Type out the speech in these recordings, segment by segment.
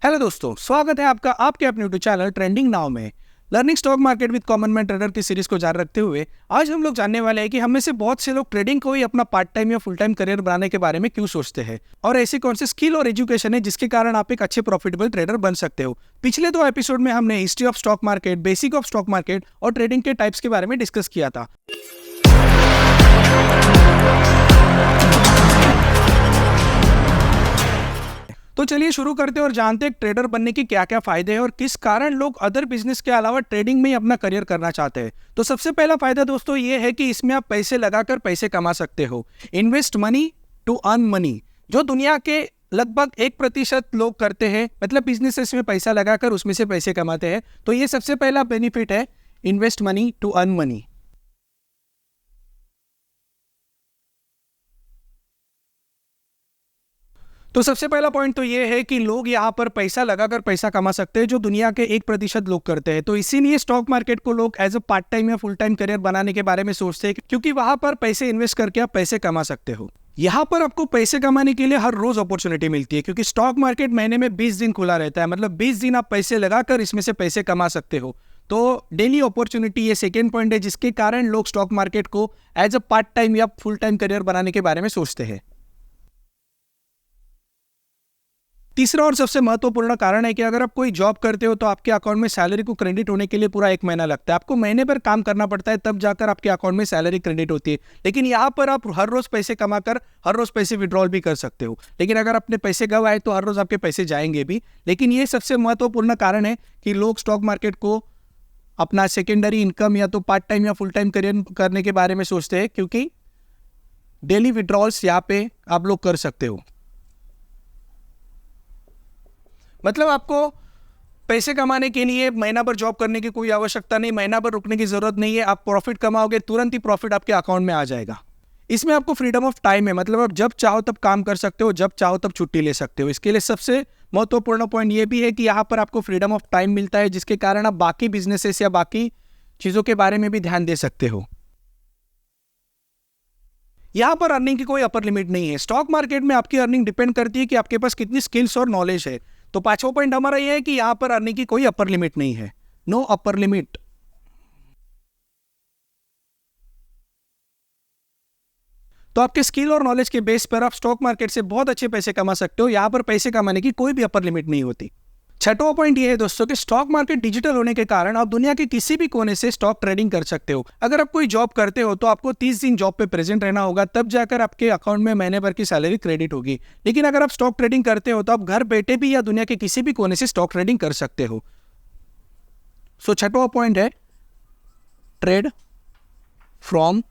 Hello दोस्तों, स्वागत है आपका आपके अपने यूट्यूब चैनल ट्रेंडिंग नाउ में। Learning stock market with common man trader की सीरीज को जारी रखते हुए आज हम लोग जानने वाले हैं कि हम में से बहुत से लोग ट्रेडिंग को ही अपना पार्ट टाइम या फुल टाइम करियर बनाने के बारे में क्यों सोचते हैं और ऐसी कौन सी स्किल और एजुकेशन है जिसके कारण आप एक अच्छे प्रॉफिटेबल ट्रेडर बन सकते हो। पिछले 2 एपिसोड में हमने history of stock market, basic of stock market और ट्रेडिंग के टाइप्स के बारे में डिस्कस किया था। तो चलिए शुरू करते हैं और जानते हैं ट्रेडर बनने के क्या क्या फायदे हैं और किस कारण लोग अदर बिजनेस के अलावा ट्रेडिंग में ही अपना करियर करना चाहते हैं। तो सबसे पहला फायदा दोस्तों ये है कि इसमें आप पैसे लगाकर पैसे कमा सकते हो। Invest money to earn money, जो दुनिया के लगभग 1% लोग करते हैं, मतलब बिजनेसेस में पैसा लगाकर उसमें से पैसे कमाते हैं। तो ये सबसे पहला बेनिफिट है, invest money to earn money. तो सबसे पहला पॉइंट तो ये है कि लोग यहाँ पर पैसा लगाकर पैसा कमा सकते हैं, जो दुनिया के 1% लोग करते हैं। तो इसीलिए स्टॉक मार्केट को लोग एज अ पार्ट टाइम या फुल टाइम करियर बनाने के बारे में सोचते हैं, क्योंकि वहां पर पैसे इन्वेस्ट करके आप पैसे कमा सकते हो। यहाँ पर आपको पैसे कमाने के लिए हर रोज अपॉर्चुनिटी मिलती है, क्योंकि स्टॉक मार्केट महीने में 20 दिन खुला रहता है, मतलब 20 दिन आप पैसे लगाकर इसमें से पैसे कमा सकते हो। तो डेली अपॉर्चुनिटी ये सेकेंड पॉइंट है, जिसके कारण लोग स्टॉक मार्केट को एज अ पार्ट टाइम या फुल टाइम करियर बनाने के बारे में सोचते हैं। तीसरा और सबसे महत्वपूर्ण कारण है कि अगर आप कोई जॉब करते हो तो आपके अकाउंट में सैलरी को क्रेडिट होने के लिए पूरा 1 महीना लगता है। आपको महीने भर काम करना पड़ता है, तब जाकर आपके अकाउंट में सैलरी क्रेडिट होती है। लेकिन यहाँ पर आप हर रोज पैसे कमाकर हर रोज पैसे विड्रॉल भी कर सकते हो। लेकिन अगर आपने पैसे गवाए तो हर रोज आपके पैसे जाएंगे भी। लेकिन ये सबसे महत्वपूर्ण कारण है कि लोग स्टॉक मार्केट को अपना सेकेंडरी इनकम या तो पार्ट टाइम या फुल टाइम करियर करने के बारे में सोचते हैं, क्योंकि डेली विड्रॉल्स यहाँ पे आप लोग कर सकते हो। मतलब आपको पैसे कमाने के लिए महीना भर जॉब करने की कोई आवश्यकता नहीं, महीना भर रुकने की जरूरत नहीं है। आप प्रॉफिट कमाओगे, तुरंत ही प्रॉफिट आपके अकाउंट में आ जाएगा। इसमें आपको फ्रीडम ऑफ टाइम है, मतलब आप जब चाहो तब काम कर सकते हो, जब चाहो तब छुट्टी ले सकते हो। इसके लिए सबसे महत्वपूर्ण पॉइंट ये भी है कि यहाँ पर आपको फ्रीडम ऑफ टाइम मिलता है, जिसके कारण आप बाकी बिजनेसेस या बाकी चीजों के बारे में भी ध्यान दे सकते हो। यहाँ पर अर्निंग की कोई अपर लिमिट नहीं है। स्टॉक मार्केट में आपकी अर्निंग डिपेंड करती है कि आपके पास कितनी स्किल्स और नॉलेज है। तो 5वां पॉइंट हमारा यह है कि यहाँ पर अर्निंग की कोई अपर लिमिट नहीं है, नो अपर लिमिट। तो आपके स्किल और नॉलेज के बेस पर आप स्टॉक मार्केट से बहुत अच्छे पैसे कमा सकते हो। यहाँ पर पैसे कमाने की कोई भी अपर लिमिट नहीं होती। 6वां पॉइंट ये है दोस्तों कि स्टॉक मार्केट डिजिटल होने के कारण आप दुनिया के किसी भी कोने से स्टॉक ट्रेडिंग कर सकते हो। अगर आप कोई जॉब करते हो तो आपको 30 दिन जॉब पे प्रेजेंट रहना होगा, तब जाकर आपके अकाउंट में महीने भर की सैलरी क्रेडिट होगी। लेकिन अगर आप स्टॉक ट्रेडिंग करते हो तो आप घर बैठे भी या दुनिया के किसी भी कोने से स्टॉक ट्रेडिंग कर सकते हो। सो 6वां पॉइंट है, ट्रेड फ्रॉम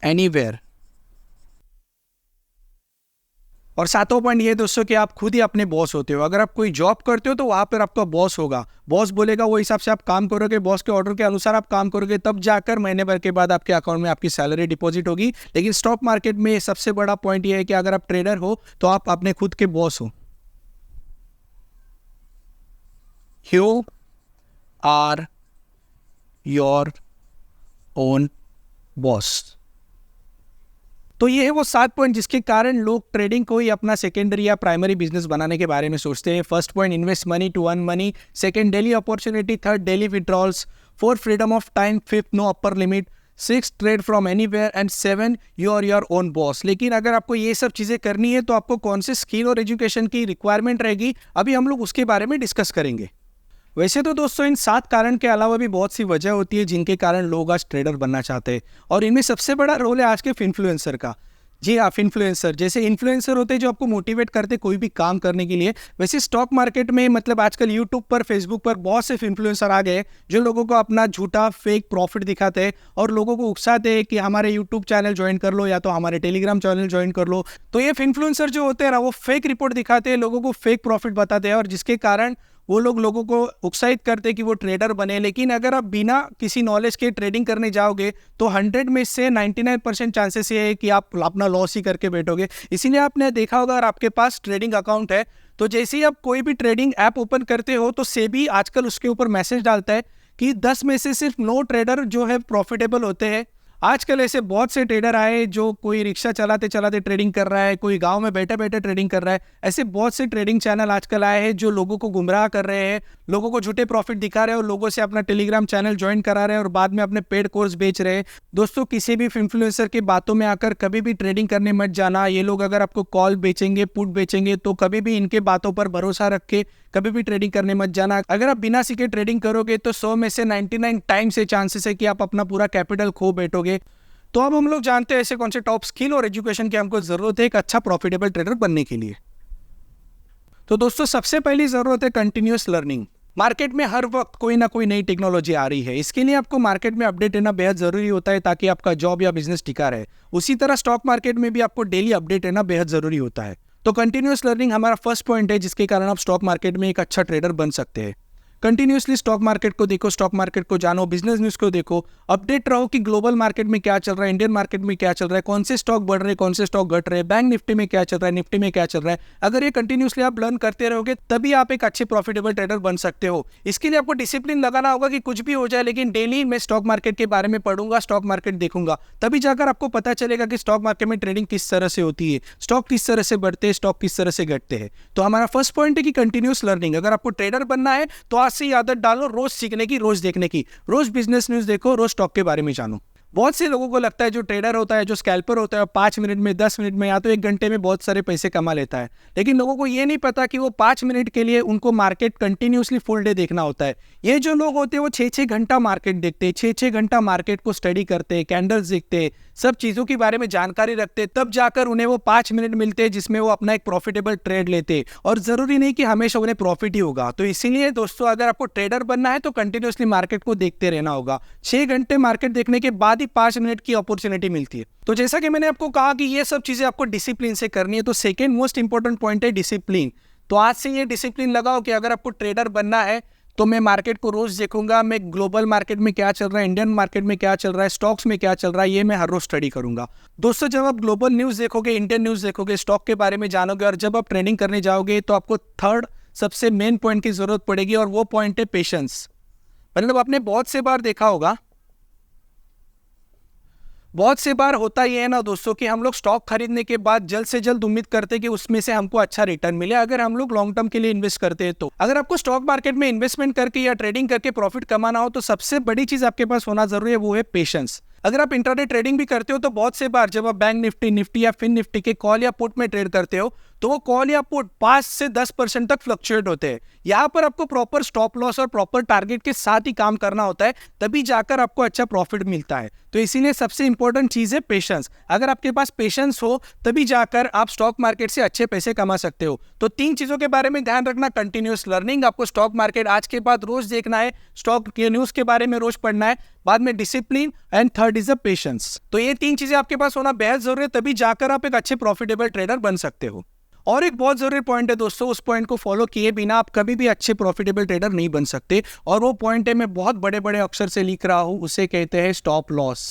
एनीवेयर। और 7वां पॉइंट ये दोस्तों कि आप खुद ही अपने बॉस होते हो। अगर आप कोई जॉब करते हो तो वहां पर आपका बॉस होगा, बॉस बोलेगा वो हिसाब से आप काम करोगे, बॉस के ऑर्डर के अनुसार आप काम करोगे, तब जाकर महीने भर के बाद आपके अकाउंट में आपकी सैलरी डिपॉजिट होगी। लेकिन स्टॉक मार्केट में सबसे बड़ा पॉइंट ये है कि अगर आप ट्रेडर हो तो आप अपने खुद के बॉस हो। You are your own boss. तो ये है वो 7 पॉइंट जिसके कारण लोग ट्रेडिंग को ही अपना सेकेंडरी या प्राइमरी बिजनेस बनाने के बारे में सोचते हैं। First point, invest money to earn money. Second, daily opportunity. Third, daily withdrawals. 4, freedom of time. 5, no upper limit. 6, trade from anywhere. And 7, you are your own boss. लेकिन अगर आपको ये सब चीज़ें करनी है तो आपको कौन से स्किल और एजुकेशन की रिक्वायरमेंट रहेगी, अभी हम लोग उसके बारे में डिस्कस करेंगे। वैसे तो दोस्तों इन 7 कारण के अलावा भी बहुत सी वजह होती है जिनके कारण लोग आज ट्रेडर बनना चाहते हैं, और इनमें सबसे बड़ा रोल है आज के इन्फ्लुएंसर का। जी हाँ, इन्फ्लुएंसर जैसे इन्फ्लुएंसर होते हैं जो आपको मोटिवेट करते कोई भी काम करने के लिए। वैसे स्टॉक मार्केट में मतलब आजकल यूट्यूब पर, फेसबुक पर बहुत से इन्फ्लुएंसर आ गए जो लोगों को अपना झूठा फेक प्रॉफिट दिखाते हैं और लोगों को उकसाते हैं कि हमारे यूट्यूब चैनल ज्वाइन कर लो या तो हमारे टेलीग्राम चैनल ज्वाइन कर लो। तो ये इन्फ्लुएंसर जो होते हैं ना, वो फेक रिपोर्ट दिखाते हैं, लोगों को फेक प्रॉफिट बताते हैं, और जिसके कारण वो लोगों को उत्साहित करते हैं कि वो ट्रेडर बने। लेकिन अगर आप बिना किसी नॉलेज के ट्रेडिंग करने जाओगे तो 100 में से 99% चांसेस ये है कि आप अपना लॉस ही करके बैठोगे। इसीलिए आपने देखा होगा, अगर आपके पास ट्रेडिंग अकाउंट है तो जैसे ही आप कोई भी ट्रेडिंग ऐप ओपन करते हो तो सेबी आजकल उसके ऊपर मैसेज डालता है कि 10 में से सिर्फ 9 ट्रेडर जो है प्रॉफिटेबल होते हैं। आजकल ऐसे बहुत से ट्रेडर आए जो कोई रिक्शा चलाते चलाते ट्रेडिंग कर रहा है, कोई गांव में बैठे बैठे ट्रेडिंग कर रहा है। ऐसे बहुत से ट्रेडिंग चैनल आजकल आए हैं जो लोगों को गुमराह कर रहे हैं, लोगों को झूठे प्रॉफिट दिखा रहे हैं और लोगों से अपना टेलीग्राम चैनल ज्वाइन करा रहे हैं और बाद में अपने पेड कोर्स बेच रहे हैं। दोस्तों, किसी भी इन्फ्लुएंसर की बातों में आकर कभी भी ट्रेडिंग करने मत जाना। ये लोग अगर आपको कॉल बेचेंगे, पुट बेचेंगे, तो कभी भी इनके बातों पर भरोसा रख के कभी भी ट्रेडिंग करने मत जाना। अगर आप बिना सीखे ट्रेडिंग करोगे तो 100 में से 99 टाइम से चांसेस है कि आप अपना पूरा कैपिटल खो बैठोगे। तो अब हम लोग जानते हैं ऐसे कौन से टॉप स्किल और एजुकेशन की हमको जरूरत है एक अच्छा प्रॉफिटेबल ट्रेडर बनने के लिए। तो दोस्तों, सबसे पहली जरूरत है कंटिन्यूअस लर्निंग। मार्केट में हर वक्त कोई ना कोई नई टेक्नोलॉजी आ रही है, इसके लिए आपको मार्केट में अपडेट रहना बेहद जरूरी होता है ताकि आपका जॉब या बिजनेस टिका रहे। उसी तरह स्टॉक मार्केट में भी आपको डेली अपडेट रहना बेहद जरूरी होता है। तो कंटिन्यूअस लर्निंग हमारा फर्स्ट पॉइंट है जिसके कारण आप स्टॉक मार्केट में एक अच्छा ट्रेडर बन सकते हैं। कंटिन्यूअसली स्टॉक मार्केट को देखो, स्टॉक मार्केट को जानो, बिजनेस न्यूज़ को देखो, अपडेट रहो कि ग्लोबल मार्केट में क्या चल रहा है, इंडियन मार्केट में क्या चल रहा है, कौन से स्टॉक बढ़ रहे हैं, कौन से स्टॉक घट रहे हैं, बैंक निफ्टी में क्या चल रहा है, निफ्टी में क्या चल रहा है। अगर ये कंटिन्यूअसली आप लर्न करते रहोगे तभी आप एक अच्छे प्रॉफिटेबल ट्रेडर बन सकते हो। इसके लिए आपको डिसिप्लिन लगाना होगा कि कुछ भी हो जाए लेकिन डेली मैं स्टॉक मार्केट के बारे में पढ़ूंगा, स्टॉक मार्केट देखूंगा, तभी जाकर आपको पता चलेगा कि स्टॉक मार्केट में ट्रेडिंग किस तरह से होती है, स्टॉक किस तरह से बढ़ते हैं, स्टॉक किस तरह से घटते हैं। तो हमारा फर्स्ट पॉइंट है कि कंटिन्यूअस लर्निंग। अगर आपको ट्रेडर बनना है तो आज से ही आदत डालो रोज सीखने की, रोज देखने की, रोज बिजनेस न्यूज़ देखो, रोज स्टॉक के बारे में जानो। बहुत से लोगों को लगता है जो ट्रेडर होता है, जो स्कैल्पर होता है, 5 मिनट में, 10 मिनट में या तो 1 घंटे में बहुत सारे पैसे कमा लेता है। लेकिन लोगों को ये नहीं पता कि वो 5 मिनट के लिए उनको मार्केट कंटिन्यूअसली फुल डे देखना होता है। ये जो लोग होते हैं वो 6-6 घंटा मार्केट देखते हैं, 6-6 घंटा मार्केट को स्टडी करते हैं, कैंडल्स देखते हैं, सब चीज़ों के बारे में जानकारी रखते हैं, तब जाकर उन्हें वो 5 मिनट मिलते हैं जिसमें वो अपना एक प्रॉफिटेबल ट्रेड लेते हैं। और ज़रूरी नहीं कि हमेशा उन्हें प्रॉफिट ही होगा। तो इसीलिए दोस्तों, अगर आपको ट्रेडर बनना है तो कंटिन्यूअसली मार्केट को देखते रहना होगा। 6 घंटे मार्केट देखने के बाद ही 5 मिनट की अपॉर्चुनिटी मिलती है। तो जैसा कि मैंने आपको कहा कि ये सब चीज़ें आपको डिसिप्लिन से करनी है, तो सेकेंड मोस्ट इंपॉर्टेंट पॉइंट है डिसिप्लिन। तो आज से ये डिसिप्लिन लगाओ कि अगर आपको ट्रेडर बनना है तो मैं मार्केट को रोज देखूंगा, मैं ग्लोबल मार्केट में क्या चल रहा है, इंडियन मार्केट में क्या चल रहा है, स्टॉक्स में क्या चल रहा है, ये मैं हर रोज स्टडी करूंगा। दोस्तों, जब आप ग्लोबल न्यूज़ देखोगे, इंडियन न्यूज़ देखोगे, स्टॉक के बारे में जानोगे और जब आप ट्रेडिंग करने जाओगे तो आपको थर्ड सबसे मेन पॉइंट की जरूरत पड़ेगी और वो पॉइंट है पेशेंस। मतलब आपने बहुत से बार देखा होगा, बहुत से बार होता ही है ना दोस्तों कि हम लोग स्टॉक खरीदने के बाद जल्द से जल्द उम्मीद करते हैं कि उसमें से हमको अच्छा रिटर्न मिले अगर हम लोग लॉन्ग टर्म के लिए इन्वेस्ट करते हैं। तो अगर आपको स्टॉक मार्केट में इन्वेस्टमेंट करके या ट्रेडिंग करके प्रॉफिट कमाना हो तो सबसे बड़ी चीज आपके पास होना जरूरी है, वो है पेशेंस। अगर आप इंट्राडे ट्रेडिंग भी करते हो तो बहुत से बार जब आप बैंक निफ्टी, निफ्टी या फिन निफ्टी के कॉल या पुट में ट्रेड करते हो तो वो कॉल या पुट 5 से 10% तक फ्लक्चुएट होते हैं। यहाँ पर आपको प्रॉपर स्टॉप लॉस और प्रॉपर टारगेट के साथ ही काम करना होता है, तभी जाकर आपको अच्छा प्रॉफिट मिलता है। तो इसीलिए सबसे इंपॉर्टेंट चीज है पेशेंस। अगर आपके पास पेशेंस हो तभी जाकर आप स्टॉक मार्केट से अच्छे पैसे कमा सकते हो। तो 3 चीजों के बारे में ध्यान रखना, कंटिन्यूअस लर्निंग, आपको स्टॉक मार्केट आज के बाद रोज देखना है, स्टॉक के न्यूज के बारे में रोज पढ़ना है, बाद में discipline and third is a patience. तो ये 3 चीजें आपके पास होना बेहद जरूरी है, तभी जाकर आप एक अच्छे प्रॉफिटेबल ट्रेडर बन सकते हो। और एक बहुत जरूरी पॉइंट है दोस्तों, उस पॉइंट को फॉलो किए बिना आप कभी भी अच्छे प्रॉफिटेबल ट्रेडर नहीं बन सकते। और वो पॉइंट है, मैं बहुत बड़े बड़े अक्षर से लिख रहा हूं, उसे कहते हैं स्टॉप लॉस।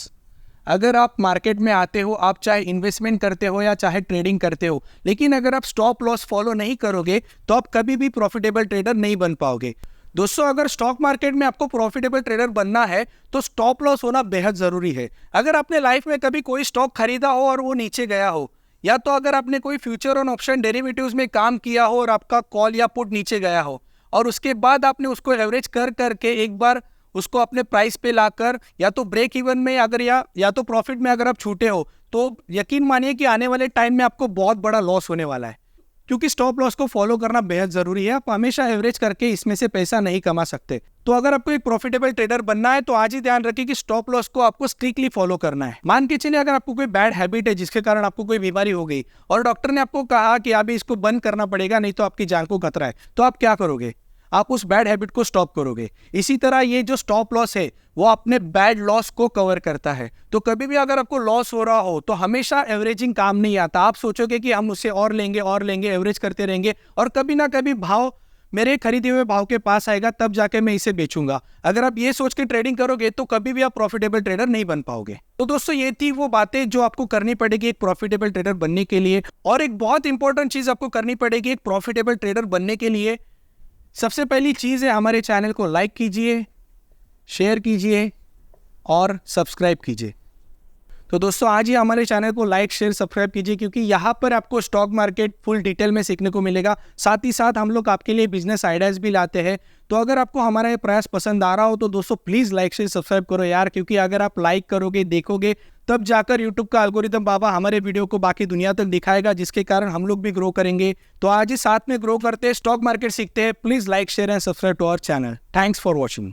अगर आप मार्केट में आते हो, आप चाहे इन्वेस्टमेंट करते हो या चाहे ट्रेडिंग करते हो, लेकिन अगर आप स्टॉप लॉस फॉलो नहीं करोगे तो आप कभी भी प्रॉफिटेबल ट्रेडर नहीं बन पाओगे। दोस्तों, अगर स्टॉक मार्केट में आपको प्रॉफिटेबल ट्रेडर बनना है तो स्टॉप लॉस होना बेहद जरूरी है। अगर आपने लाइफ में कभी कोई स्टॉक खरीदा हो और वो नीचे गया हो, या तो अगर आपने कोई फ्यूचर और ऑप्शन डेरिवेटिव्स में काम किया हो और आपका कॉल या पुट नीचे गया हो और उसके बाद आपने उसको एवरेज कर करके एक बार उसको अपने प्राइस पे लाकर या तो ब्रेक इवन में अगर या तो प्रॉफिट में अगर आप छूटे हो, तो यकीन मानिए कि आने वाले टाइम में आपको बहुत बड़ा लॉस होने वाला है, क्योंकि स्टॉप लॉस को फॉलो करना बेहद जरूरी है। आप हमेशा एवरेज करके इसमें से पैसा नहीं कमा सकते। तो अगर आपको एक प्रॉफिटेबल ट्रेडर बनना है तो आज ही ध्यान रखिए कि स्टॉप लॉस को आपको स्ट्रिक्टली फॉलो करना है। मान के चलिए अगर आपको कोई बैड हैबिट है जिसके कारण आपको कोई बीमारी हो गई और डॉक्टर ने आपको कहा कि अभी इसको बंद करना पड़ेगा, नहीं तो आपकी जान को खतरा है, तो आप क्या करोगे? आप उस बैड हैबिट को स्टॉप करोगे। इसी तरह ये जो स्टॉप लॉस है वो अपने बैड लॉस को कवर करता है। तो कभी भी अगर आपको लॉस हो रहा हो तो हमेशा एवरेजिंग काम नहीं आता। आप सोचोगे कि हम उससे और लेंगे, एवरेज करते रहेंगे और कभी ना कभी भाव मेरे खरीदे हुए भाव के पास आएगा, तब जाके मैं इसे बेचूंगा। अगर आप ये सोच के ट्रेडिंग करोगे तो कभी भी आप प्रॉफिटेबल ट्रेडर नहीं बन पाओगे। तो दोस्तों, ये थी वो बातें जो आपको करनी पड़ेगी एक प्रॉफिटेबल ट्रेडर बनने के लिए। और एक बहुत इंपॉर्टेंट चीज आपको करनी पड़ेगी एक प्रॉफिटेबल ट्रेडर बनने के लिए। सबसे पहली चीज है, हमारे चैनल को लाइक कीजिए, शेयर कीजिए और सब्सक्राइब कीजिए। तो दोस्तों आज ही हमारे चैनल को लाइक शेयर सब्सक्राइब कीजिए, क्योंकि यहाँ पर आपको स्टॉक मार्केट फुल डिटेल में सीखने को मिलेगा। साथ ही साथ हम लोग आपके लिए बिजनेस आइडियाज़ भी लाते हैं। तो अगर आपको हमारा ये प्रयास पसंद आ रहा हो तो दोस्तों प्लीज़ लाइक शेयर सब्सक्राइब करो यार, क्योंकि अगर आप लाइक करोगे, देखोगे, तब जाकर यूट्यूब का एल्गोरिदम बाबा हमारे वीडियो को बाकी दुनिया तक दिखाएगा, जिसके कारण हम लोग भी ग्रो करेंगे। तो आज ही साथ में ग्रो करते हैं, स्टॉक मार्केट सीखते हैं। Please like share and subscribe to our channel. Thanks for watching.